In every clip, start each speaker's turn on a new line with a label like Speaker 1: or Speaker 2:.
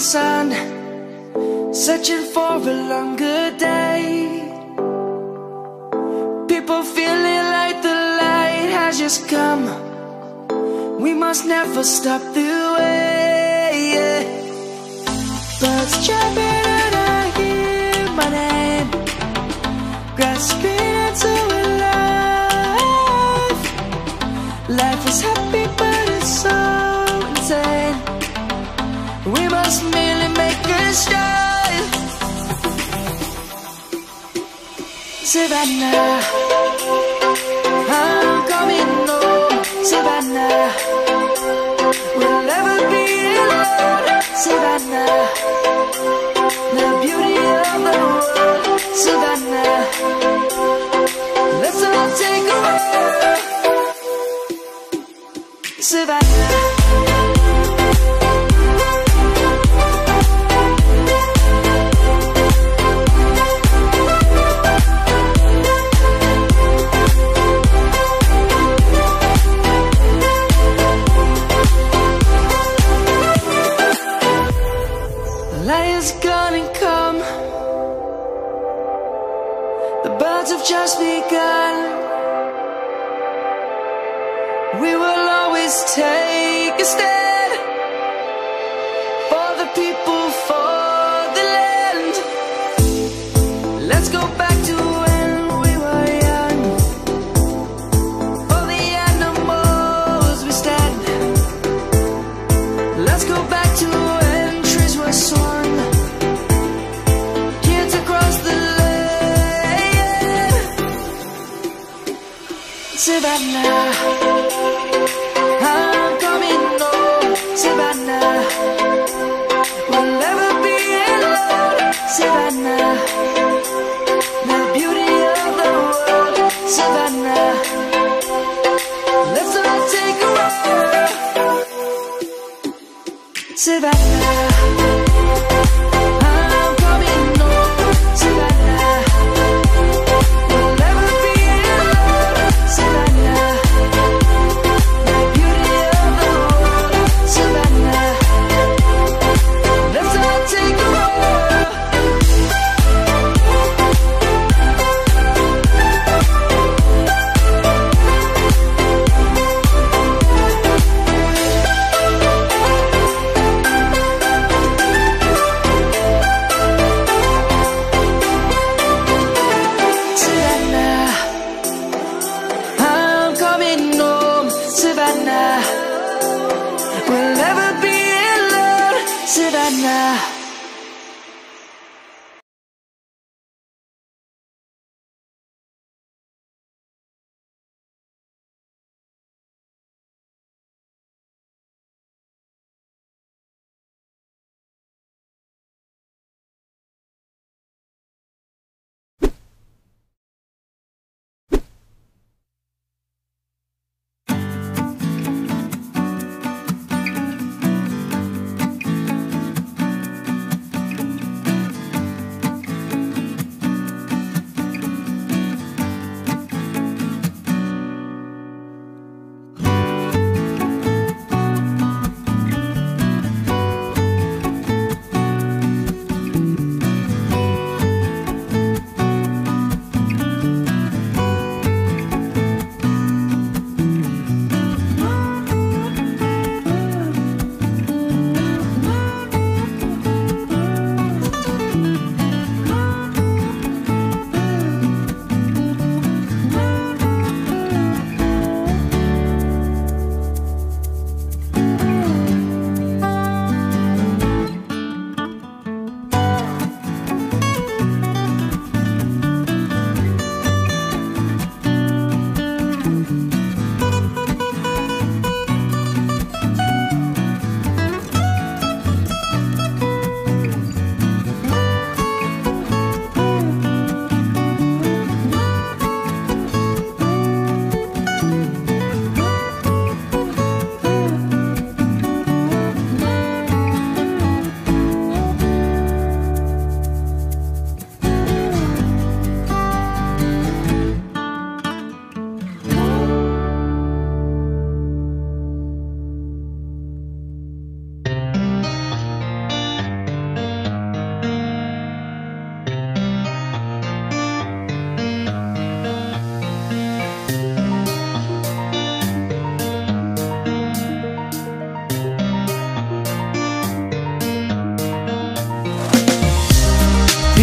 Speaker 1: sun, searching for a longer day. People feeling like the light has just come. We must never stop the way. Birds jumping and I hear my name, grasping into a life. Life is happy but it's so insane. We must merely make a start. Savannah, I'm coming home. Savannah, we'll never be alone. Savannah, the beauty of the world. Savannah, let's all take a walk. Savannah. Light is gonna come. The birds have just begun. We will always take a stand for the people, for the land. Let's go back to when we were young. For the animals we stand. Let's go back to when trees were swung. Kids across the land. Savannah, I'm coming home. Savannah, we'll never be alone. Savannah, the beauty of the world. Savannah, let's all take a walk. Savannah, I'm coming home. Savannah, we'll never be alone. Savannah, the beauty of the world. Savannah, let's all take a walk. Savannah, I'm coming home. Savannah, we'll never be alone. Savannah.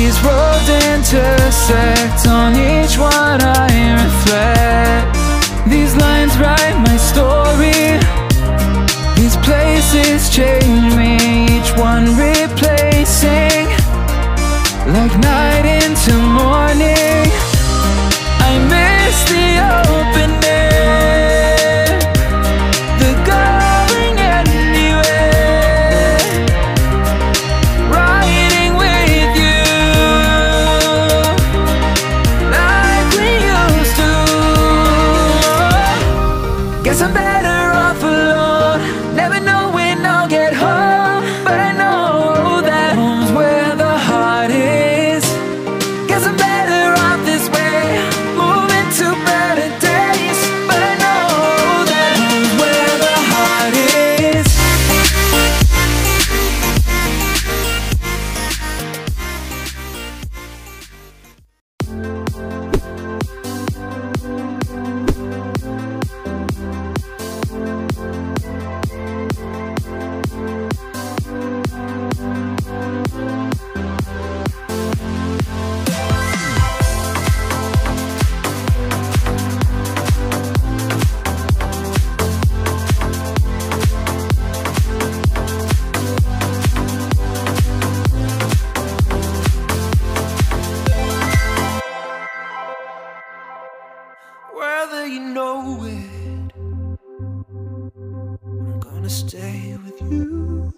Speaker 1: these roads intersect, on each one I reflect. These lines write my story, these places change me, each one replacing, like night into morning. I miss the open air, the going anywhere, riding with you like we used to. Guess I'm better off alone, never know when I'll get home, but I know that home's where the heart is. Guess I'm better off this way, moving to better days, but I know that home's where the heart is. Whether you know it, I'm gonna stay with you.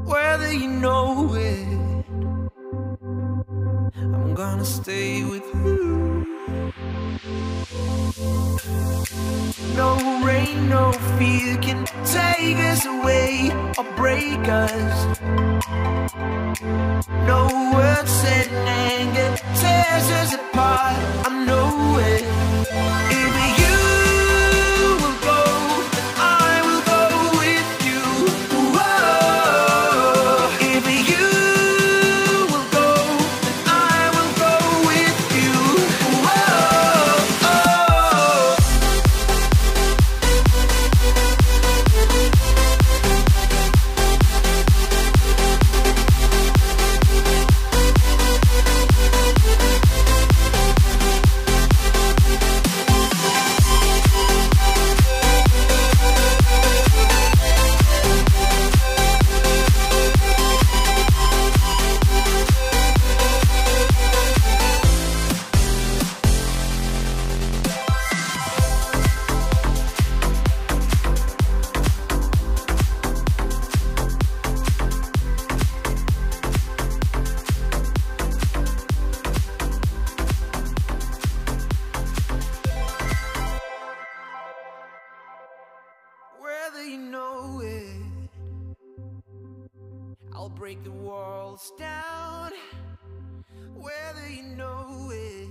Speaker 1: Whether you know it, I'm gonna stay with you. No rain, no fear can take us away or break us. No words said in anger tears us apart, I know it. If you will go, then I will go with you. Whoa. If you will go, then I will go with you. Whoa. Whether you know it, I'll break the walls down. Whether you know it,